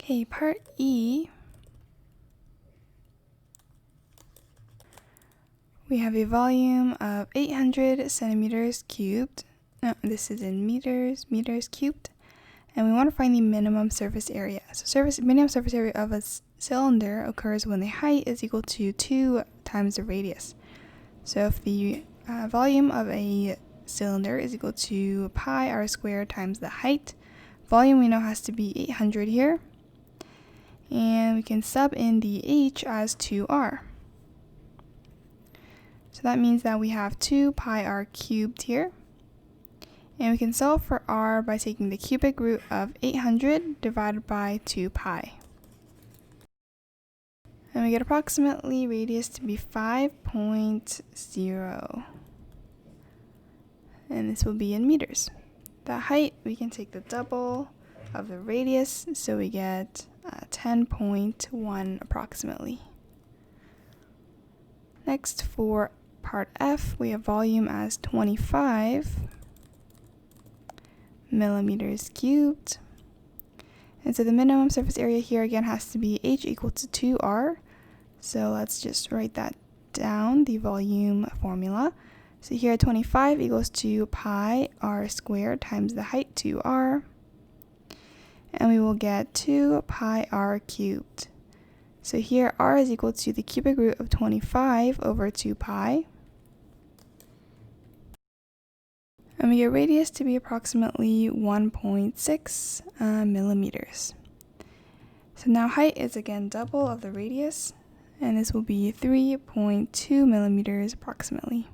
Okay, part E. We have a volume of 800 centimeters cubed. No, this is in meters cubed. And we want to find the minimum surface area. So minimum surface area of a cylinder occurs when the height is equal to 2 times the radius. So if the volume of a cylinder is equal to pi r squared times the height, volume we know has to be 800 here. And we can sub in the h as 2r. So that means that we have 2 pi r cubed here. And we can solve for r by taking the cubic root of 800 divided by 2 pi. And we get approximately radius to be 5.0. And this will be in meters. The height, we can take the double of the radius, so we get 10.1 approximately. Next, for part F, we have volume as 25 millimeters cubed. And so the minimum surface area here again has to be h equal to 2r. So let's just write that down, the volume formula. So here 25 equals to pi r squared times the height 2r. And we will get 2 pi r cubed. So here r is equal to the cubic root of 25 over 2 pi. And we get radius to be approximately 1.6 millimeters. So now height is again double of the radius, and this will be 3.2 millimeters approximately.